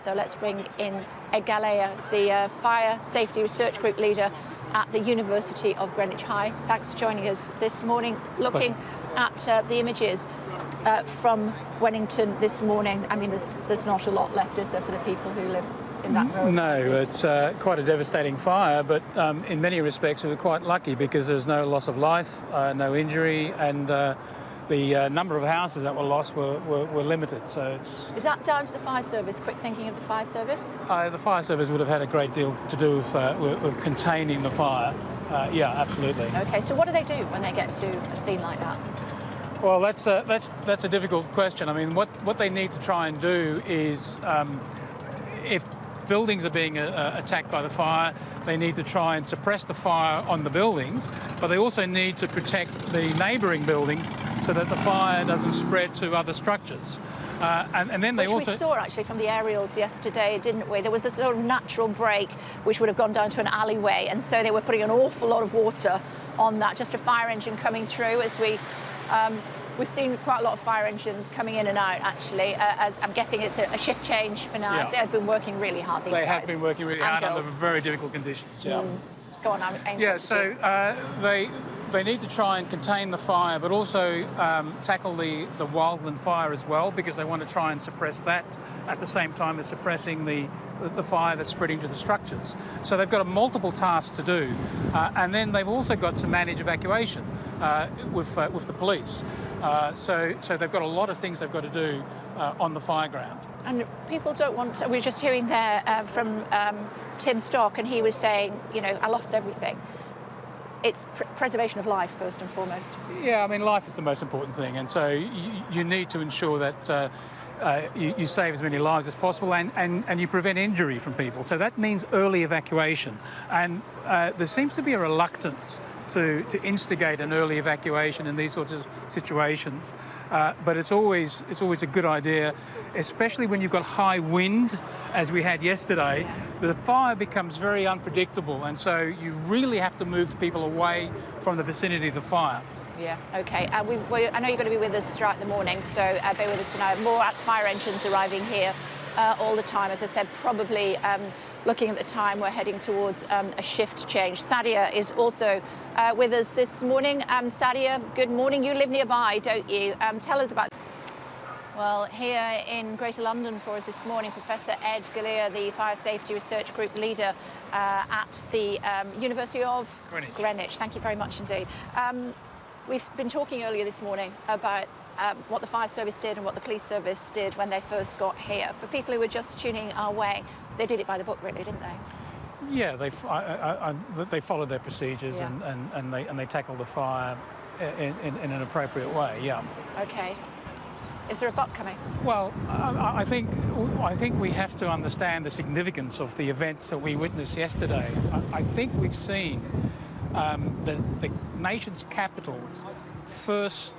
that, though, let's bring in Ed Galea, the Fire Safety Research Group leader at the University of Greenwich. Hi, thanks for joining us this morning. Looking at the images from Wennington this morning, I mean, there's not a lot left, is there, for the people who live in that row? No, it's quite a devastating fire, but in many respects we were quite lucky because there's no loss of life, no injury, and the number of houses that were lost were limited. So it's... Is that down to the fire service? Quick thinking of the fire service? The fire service would have had a great deal to do with containing the fire. Yeah, absolutely. Okay, so what do they do when they get to a scene like that? Well, that's a difficult question. I mean, what they need to try and do is, if buildings are being attacked by the fire, they need to try and suppress the fire on the buildings, but they also need to protect the neighbouring buildings so that the fire doesn't spread to other structures. And then they we saw actually from the aerials yesterday, didn't we? There was a sort of natural break which would have gone down to an alleyway, and so they were putting an awful lot of water on that, just a fire engine coming through as we've seen quite a lot of fire engines coming in and out, actually. As I'm guessing it's a shift change for now. Yeah. They've been working really hard, these guys. They have been working really hard under very difficult conditions. Yeah. Go on, Angel. Yeah, so they need to try and contain the fire, but also tackle the wildland fire as well, because they want to try and suppress that at the same time as suppressing the fire that's spreading to the structures. So they've got multiple tasks to do, and then they've also got to manage evacuation with the police. So they've got a lot of things they've got to do on the fire ground. And people don't want to, we were just hearing there from Tim Stock, and he was saying, you know, I lost everything. It's preservation of life, first and foremost. Yeah, I mean, life is the most important thing, and so you need to ensure that you save as many lives as possible, and you prevent injury from people. So that means early evacuation. And there seems to be a reluctance to instigate an early evacuation in these sorts of situations. But it's always a good idea, especially when you've got high wind, as we had yesterday. The fire becomes very unpredictable, and so you really have to move people away from the vicinity of the fire. Yeah, OK. I know you're going to be with us throughout the morning, so bear with us for now. More fire engines arriving here all the time. As I said, probably looking at the time, we're heading towards a shift change. Sadia is also with us this morning. Sadia, good morning. You live nearby, don't you? Tell us about... Well, here in Greater London for us this morning, Professor Ed Galea, the Fire Safety Research Group leader at the University of Greenwich. Thank you very much indeed. We've been talking earlier this morning about what the fire service did and what the police service did when they first got here. For people who were just tuning our way, they did it by the book, really, didn't they? Yeah, they followed their procedures, yeah. and they tackled the fire in an appropriate way. Yeah. Okay. Is there a but coming? Well, I think we have to understand the significance of the events that we witnessed yesterday. I think we've seen the nation's capital's first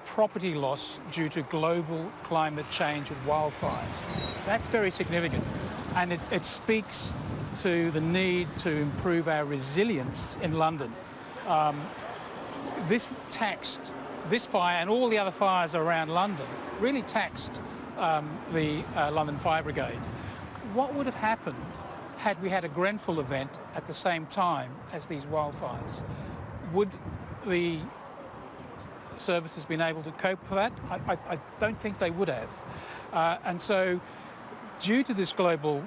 property loss due to global climate change with wildfires. That's very significant, and it speaks to the need to improve our resilience in London. This fire and all the other fires around London really taxed the London Fire Brigade. What would have happened had we had a Grenfell event at the same time as these wildfires? Would the services been able to cope with that? I don't think they would have. And so, due to this global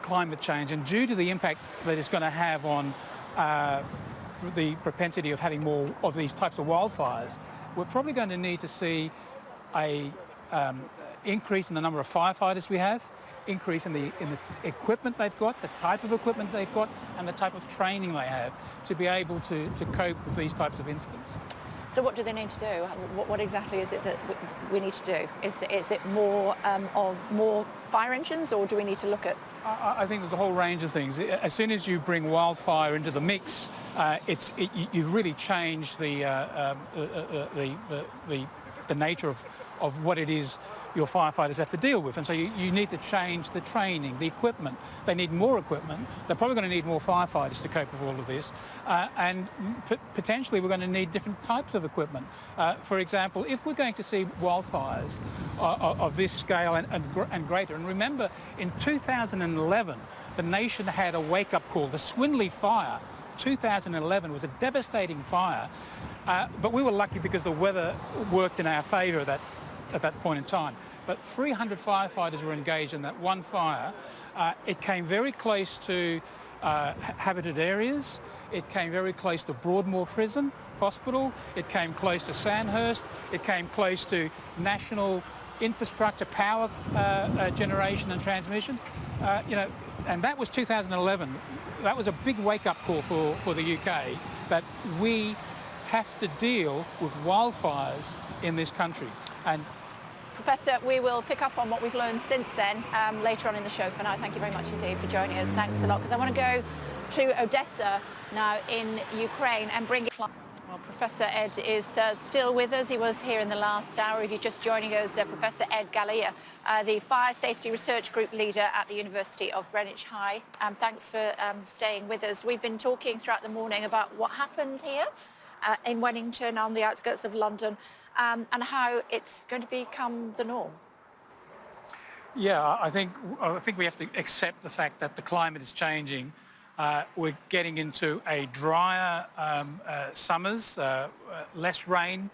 climate change and due to the impact that it's going to have on the propensity of having more of these types of wildfires, we're probably going to need to see a increase in the number of firefighters we have, increase in the equipment they've got, the type of equipment they've got, and the type of training they have to be able to cope with these types of incidents. So what do they need to do? What exactly is it that we need to do? Is it more more fire engines, or do we need to look at... I think there's a whole range of things. As soon as you bring wildfire into the mix, you really change the nature of what it is your firefighters have to deal with. And so you need to change the training, the equipment. They need more equipment. They're probably going to need more firefighters to cope with all of this. And potentially we're going to need different types of equipment. For example, if we're going to see wildfires of this scale and greater, and remember in 2011, the nation had a wake-up call. The Swinley fire, 2011, was a devastating fire. But we were lucky because the weather worked in our favour at that point in time. But 300 firefighters were engaged in that one fire. It came very close to habited areas. It came very close to Broadmoor Prison Hospital. It came close to Sandhurst. It came close to national infrastructure, power generation and transmission. And that was 2011. That was a big wake-up call for the UK that we have to deal with wildfires in this country. And Professor, we will pick up on what we've learned since then later on in the show. For now, thank you very much indeed for joining us. Thanks a lot, because I want to go to Odessa now in Ukraine and bring it. Well, Professor Ed is still with us. He was here in the last hour. If you're just joining us, Professor Ed Galea, the Fire Safety Research Group leader at the University of Greenwich. Hi, thanks for staying with us. We've been talking throughout the morning about what happened here in Wennington on the outskirts of London and how it's going to become the norm. Yeah, I think we have to accept the fact that the climate is changing. We're getting into a drier summers, less rain.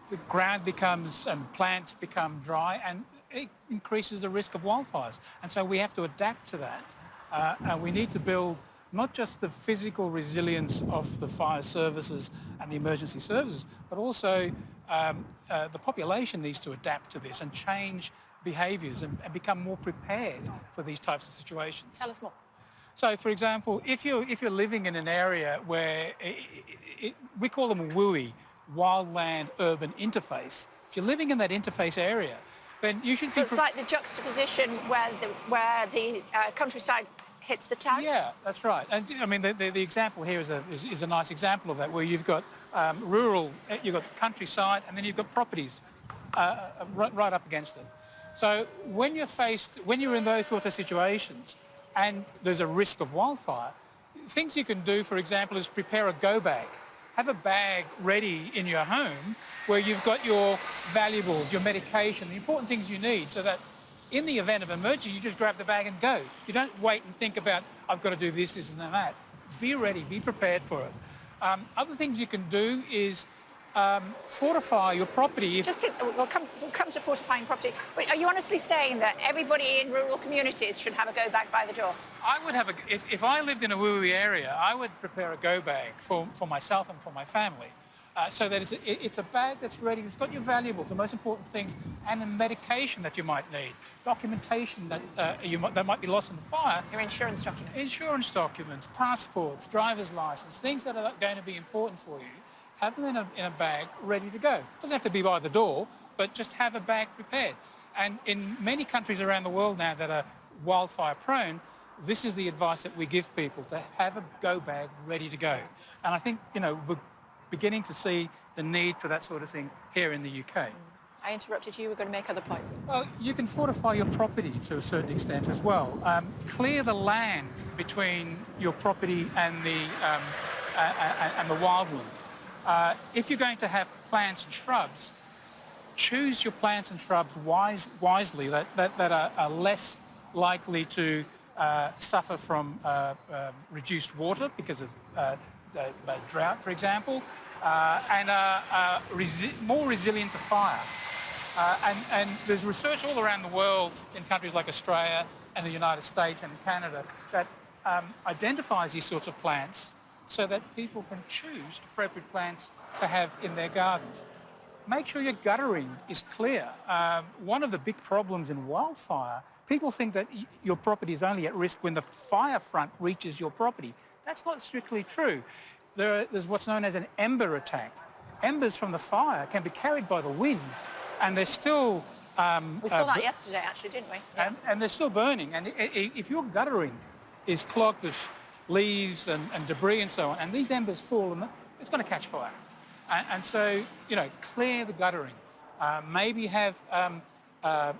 The ground becomes and plants become dry, and it increases the risk of wildfires. And so we have to adapt to that. And we need to build not just the physical resilience of the fire services and the emergency services, but also the population needs to adapt to this and change behaviours and become more prepared for these types of situations. Tell us more. So, for example, if you're living in an area where we call them WUI, wildland urban interface. If you're living in that interface area, then you should be... So it's like the juxtaposition where the countryside hits the town? Yeah, that's right. And I mean, the example here is a nice example of that, where you've got rural, you've got countryside, and then you've got properties right up against it. So when you're in those sorts of situations, and there's a risk of wildfire, things you can do, for example, is prepare a go bag. Have a bag ready in your home where you've got your valuables, your medication, the important things you need, so that in the event of emergency, you just grab the bag and go. You don't wait and think about, I've got to do this, and that. Be ready, be prepared for it. Other things you can do is fortify your property. We'll come to fortifying property. But are you honestly saying that everybody in rural communities should have a go bag by the door? I would have if I lived in a WUI area, I would prepare a go bag for myself and for my family, so that it's a bag that's ready. It's got your valuables, the most important things, and the medication that you might need, documentation that might be lost in the fire. Your insurance documents. Insurance documents, passports, driver's license, things that are going to be important for you. Have them in a bag ready to go. Doesn't have to be by the door, but just have a bag prepared. And in many countries around the world now that are wildfire prone, this is the advice that we give people, to have a go bag ready to go. And I think, we're beginning to see the need for that sort of thing here in the UK. I interrupted you. We're going to make other points. Well, you can fortify your property to a certain extent as well. Clear the land between your property and the wildland. If you're going to have plants and shrubs, choose your plants and shrubs wisely that are less likely to suffer from reduced water because of drought, for example, and are more resilient to fire. And there's research all around the world in countries like Australia and the United States and Canada that identifies these sorts of plants so that people can choose appropriate plants to have in their gardens. Make sure your guttering is clear. One of the big problems in wildfire, people think that your property is only at risk when the fire front reaches your property. That's not strictly true. There's what's known as an ember attack. Embers from the fire can be carried by the wind, and they're still... we saw that yesterday, actually, didn't we? Yeah. And they're still burning. And if your guttering is clogged with leaves and debris and so on, and these embers fall, and it's going to catch fire. And so, clear the guttering. Maybe have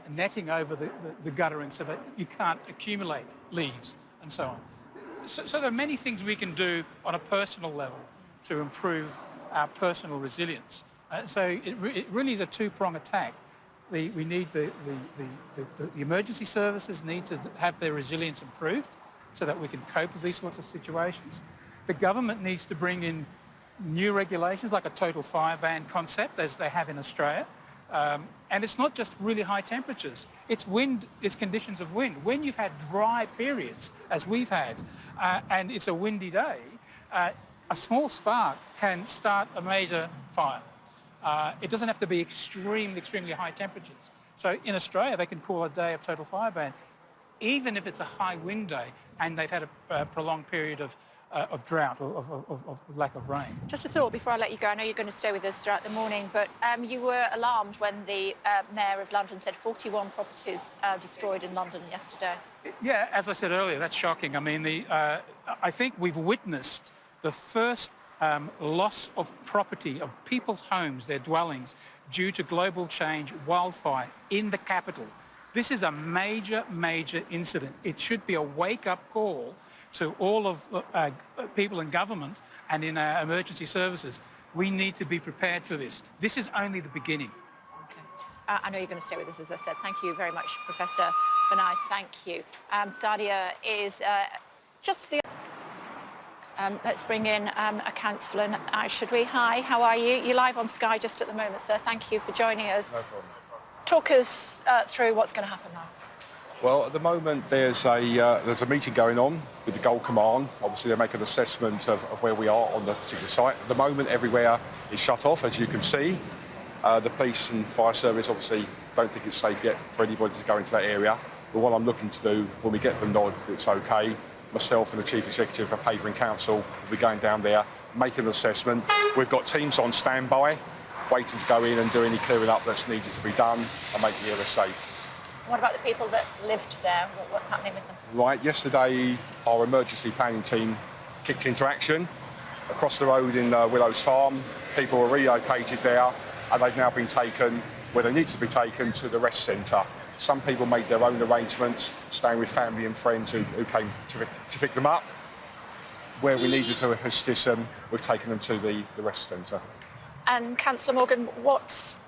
netting over the guttering so that you can't accumulate leaves and so on. So there are many things we can do on a personal level to improve our personal resilience. So it really is a two-prong attack. We need the emergency services need to have their resilience improved so that we can cope with these sorts of situations. The government needs to bring in new regulations like a total fire ban concept as they have in Australia. And it's not just really high temperatures. It's wind, it's conditions of wind. When you've had dry periods, as we've had, and it's a windy day, a small spark can start a major fire. It doesn't have to be extremely high temperatures. So in Australia, they can call a day of total fire ban, even if it's a high wind day and they've had a prolonged period of drought or of lack of rain. Just a thought before I let you go. I know you're going to stay with us throughout the morning, but you were alarmed when the Mayor of London said 41 properties destroyed in London yesterday. Yeah, as I said earlier, that's shocking. I mean, I think we've witnessed the first loss of property, of people's homes, their dwellings, due to global change, wildfire, in the capital. This is a major incident. It should be a wake-up call to all of people in government and in our emergency services. We need to be prepared for this. This is only the beginning. Okay. I know you're going to stay with us, as I said. Thank you very much, Professor Benai. Thank you. Sadia is just the... let's bring in a councillor, should we? Hi, how are you? You're live on Sky just at the moment, sir. Thank you for joining us. No problem. Talk us through what's going to happen now. Well, at the moment there's a meeting going on with the Gold Command. Obviously they make an assessment of where we are on the particular site. At the moment everywhere is shut off, as you can see. The police and fire service obviously don't think it's safe yet for anybody to go into that area. But what I'm looking to do, when we get the nod that it's okay, myself and the Chief Executive of Havering Council will be going down there, make an assessment. We've got teams on standby, waiting to go in and do any clearing up that's needed to be done and make the area safe. What about the people that lived there? What's happening with them? Right, yesterday our emergency planning team kicked into action. Across the road in Willows Farm, people were relocated there and they've now been taken where they need to be taken to the rest centre. Some people made their own arrangements, staying with family and friends who came to pick them up. Where we needed to assist them, we've taken them to the rest centre. And Councillor Morgan, what's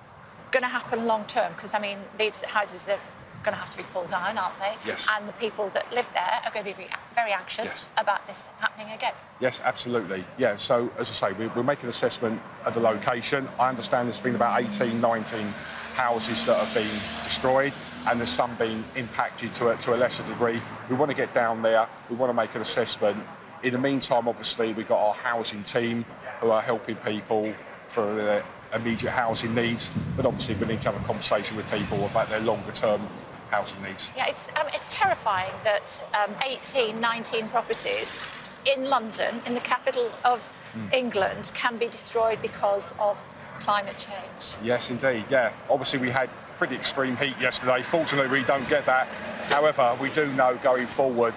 going to happen long term? Because, I mean, these houses are going to have to be pulled down, aren't they? Yes. And the people that live there are going to be very anxious about this happening again. Yes, absolutely. Yeah, so as I say, we're making an assessment of the location. I understand there's been about 18, 19 houses that have been destroyed and there's some being impacted to a lesser degree. We want to get down there, we want to make an assessment. In the meantime, obviously, we've got our housing team who are helping people for their immediate housing needs, but obviously we need to have a conversation with people about their longer term housing needs. Yeah, it's terrifying that 18, 19 properties in London, in the capital of England, can be destroyed because of climate change. Yes, indeed, yeah. Obviously we had pretty extreme heat yesterday. Fortunately, we don't get that. However, we do know going forward,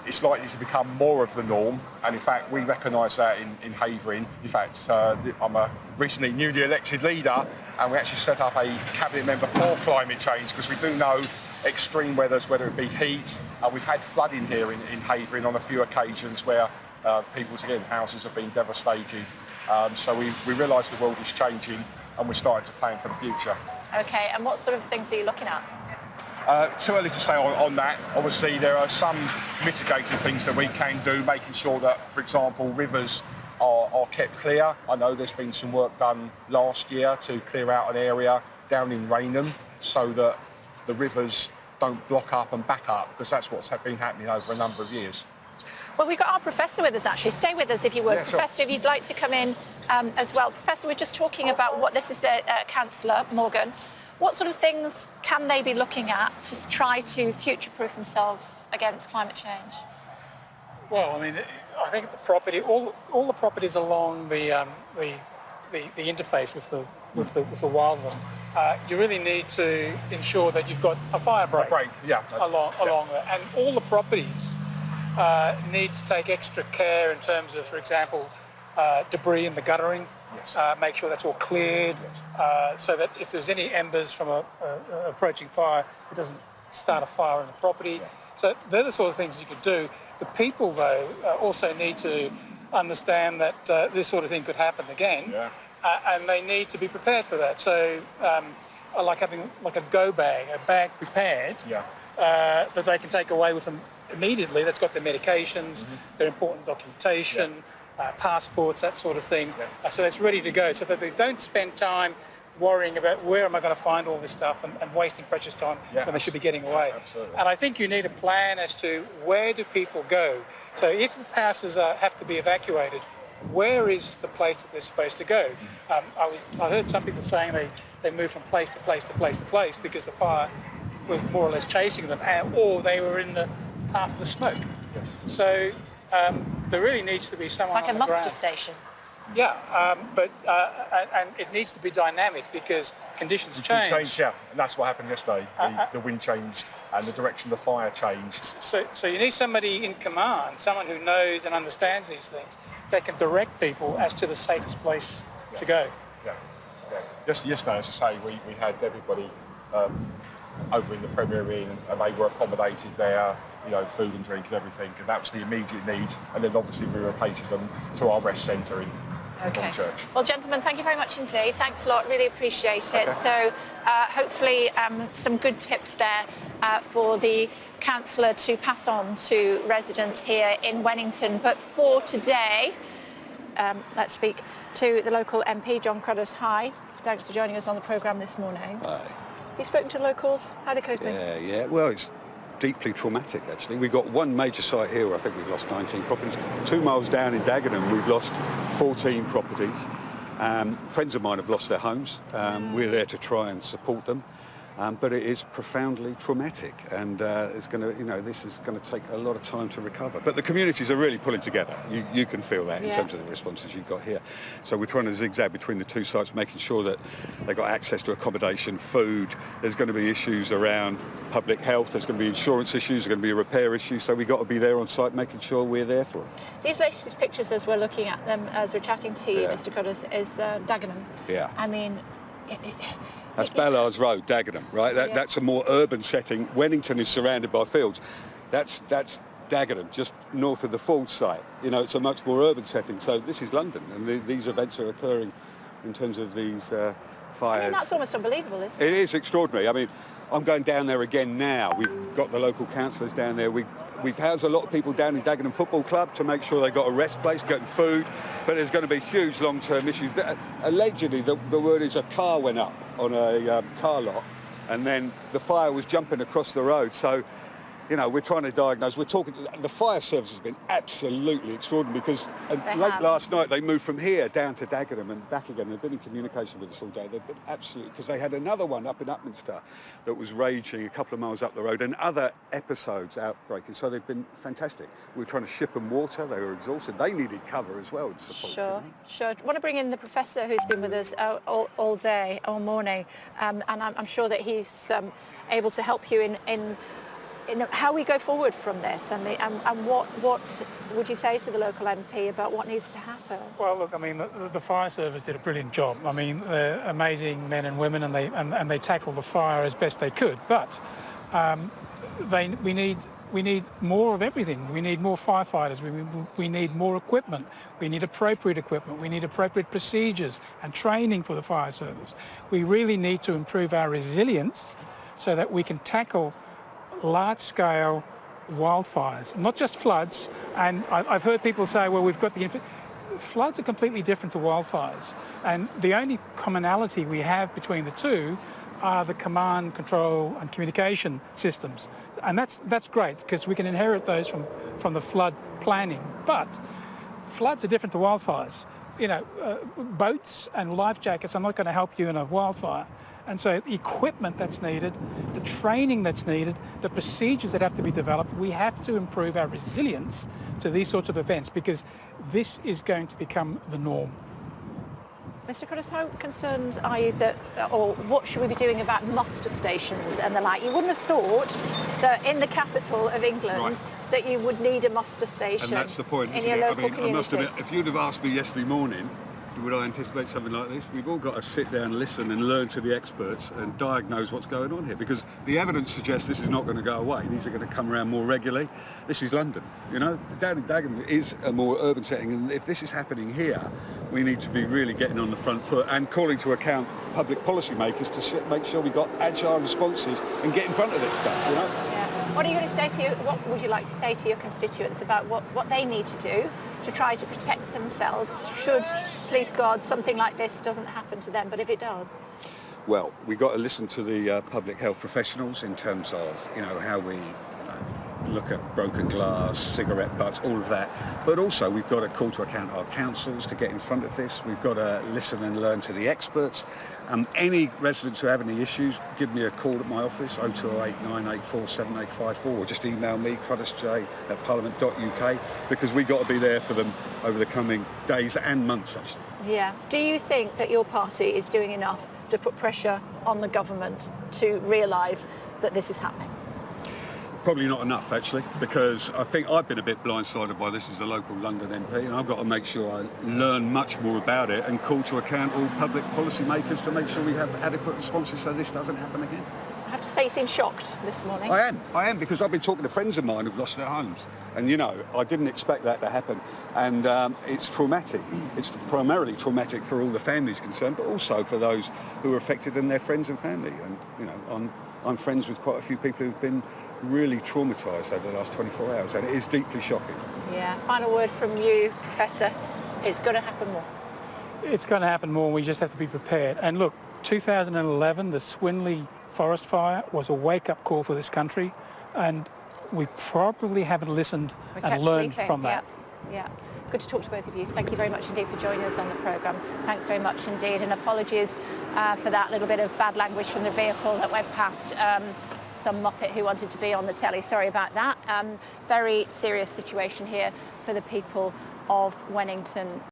it's likely to become more of the norm. And in fact, we recognise that in Havering. In fact, I'm a recently newly elected leader and we actually set up a cabinet member for climate change because we do know extreme weathers, whether it be heat. We've had flooding here in Havering on a few occasions where people's, again, houses have been devastated. So we realise the world is changing and we're starting to plan for the future. Okay, and what sort of things are you looking at? Too early to say on that. Obviously, there are some mitigating things that we can do, making sure that, for example, rivers are kept clear. I know there's been some work done last year to clear out an area down in Rainham so that the rivers don't block up and back up, because that's what's been happening over a number of years. Well, we've got our professor with us, actually. Stay with us if you would. Yeah, sure. Professor, if you'd like to come in as well. Professor, we're just talking about what this is the Councillor Morgan. What sort of things can they be looking at to try to future-proof themselves against climate change? Well, I mean, I think the property, all the properties along the interface with the wildland, you really need to ensure that you've got a fire break, along there, and all the properties need to take extra care in terms of, for example, debris in the guttering. make sure that's all cleared, so that if there's any embers from a approaching fire, it doesn't start a fire in the property. So they're the sort of things you could do. The people, though, also need to understand that this sort of thing could happen again, and they need to be prepared for that. So like having like a go bag, a bag prepared, that they can take away with them immediately. That's got their medications, their important documentation, passports, that sort of thing. So it's ready to go, so that they don't spend time worrying about where am I going to find all this stuff and wasting precious time when they should be getting away. And I think you need a plan as to where do people go. So if the houses have to be evacuated, where is the place that they're supposed to go? I heard some people saying they moved from place to place to place to place because the fire was more or less chasing them, or they were in the path of the smoke. So there really needs to be someone like on a the muster ground. station. And it needs to be dynamic because conditions change. And that's what happened yesterday. The wind changed and the direction of the fire changed. So you need somebody in command, someone who knows and understands these things, that can direct people as to the safest place to go. Just yesterday, as I say, we had everybody over in the Premier Inn, and they were accommodated there, food and drink and everything, and that was the immediate need. And then obviously we relocated them to our rest centre in Church. Well, gentlemen, thank you very much indeed. Thanks a lot. Really appreciate it. So hopefully some good tips there for the councillor to pass on to residents here in Wennington. But for today, let's speak to the local MP, John Cruddas. Hi. Thanks for joining us on the programme this morning. Hi. Have you spoken to locals? How are they coping? Yeah. Well, it's deeply traumatic, actually. We've got one major site here where I think we've lost 19 properties. 2 miles down in Dagenham, we've lost 14 properties. Friends of mine have lost their homes. We're there to try and support them. But it is profoundly traumatic, and it's going to, this is going to take a lot of time to recover. But the communities are really pulling together. You can feel that in terms of the responses you've got here. So we're trying to zigzag between the two sites, making sure that they've got access to accommodation, food. There's going to be issues around public health. There's going to be insurance issues. There's going to be repair issues. So we've got to be there on site, making sure we're there for them. These latest pictures, as we're looking at them, as we're chatting to you, Mr. Cruddas, is Dagenham. Yeah. I mean... That's Ballards Road, Dagenham, right? That's a more urban setting. Wennington is surrounded by fields. That's Dagenham, just north of the Ford site. It's a much more urban setting. So this is London, and these events are occurring in terms of these fires. I mean, that's almost unbelievable, isn't it? It is extraordinary. I mean, I'm going down there again now. We've got the local councillors down there. We've housed a lot of people down in Dagenham Football Club to make sure they've got a rest place, getting food. But there's going to be huge long-term issues. Allegedly, the word is a car went up on a car lot, and then the fire was jumping across the road. So, we're trying to diagnose. The fire service has been absolutely extraordinary because late last night they moved from here down to Dagenham and back again. They've been in communication with us all day. They've been absolutely, because they had another one up in Upminster that was raging a couple of miles up the road, and other episodes outbreaking. So they've been fantastic. We were trying to ship them water. They were exhausted. They needed cover as well and support. Sure. I want to bring in the professor who's been with us all day, all morning, and I'm sure that he's able to help you in how we go forward from this, and what would you say to the local MP about what needs to happen? Well, look, I mean, the fire service did a brilliant job. I mean, they're amazing men and women, and they tackled the fire as best they could. But we need more of everything. We need more firefighters. We need more equipment. We need appropriate equipment. We need appropriate procedures and training for the fire service. We really need to improve our resilience so that we can tackle large-scale wildfires, not just floods. And I've heard people say, well, we've got floods are completely different to wildfires. And the only commonality we have between the two are the command, control and communication systems. And that's great because we can inherit those from the flood planning. But floods are different to wildfires. Boats and life jackets are not going to help you in a wildfire. And so the equipment that's needed, the training that's needed, the procedures that have to be developed, we have to improve our resilience to these sorts of events because this is going to become the norm. Mr. Cruddas, how concerned are you or what should we be doing about muster stations and the like? You wouldn't have thought that in the capital of England that you would need a muster station. And that's the point, in your local community. I must admit, if you'd have asked me yesterday morning, would I anticipate something like this? We've all got to sit down, listen and learn to the experts and diagnose what's going on here, because the evidence suggests this is not going to go away. These are going to come around more regularly. This is London, you know. Down in Dagenham is a more urban setting, and if this is happening here, we need to be really getting on the front foot and calling to account public policy makers to make sure we've got agile responses and get in front of this stuff, you know. Yeah. What are you going to say to what would you like to say to your constituents about what they need to do to try to protect themselves should, please God, something like this doesn't happen to them, but if it does? Well, we've got to listen to the public health professionals in terms of, you know, how we look at broken glass, cigarette butts, all of that. But also we've got to call to account our councils to get in front of this. We've got to listen and learn to the experts. Any residents who have any issues, give me a call at my office, 0208 984 7854, or just email me, cruddisj@parliament.uk, because we've got to be there for them over the coming days and months, actually. Yeah. Do you think that your party is doing enough to put pressure on the government to realise that this is happening? Probably not enough, actually, because I think I've been a bit blindsided by this as a local London MP, and I've got to make sure I learn much more about it and call to account all public policy makers to make sure we have adequate responses so this doesn't happen again. I have to say you seem shocked this morning. I am, because I've been talking to friends of mine who've lost their homes, and, you know, I didn't expect that to happen, and it's traumatic. It's primarily traumatic for all the families concerned, but also for those who are affected and their friends and family. And, you know, I'm friends with quite a few people who've been really traumatised over the last 24 hours, and it is deeply shocking. Yeah. Final word from you, Professor. It's going to happen more. It's going to happen more, and we just have to be prepared. And look, 2011, the Swinley forest fire was a wake-up call for this country, and we probably haven't listened and learned from that. Yeah. Good to talk to both of you. Thank you very much indeed for joining us on the programme. Thanks very much indeed, and apologies for that little bit of bad language from the vehicle that went past some muppet who wanted to be on the telly. Sorry about that. Very serious situation here for the people of Wennington.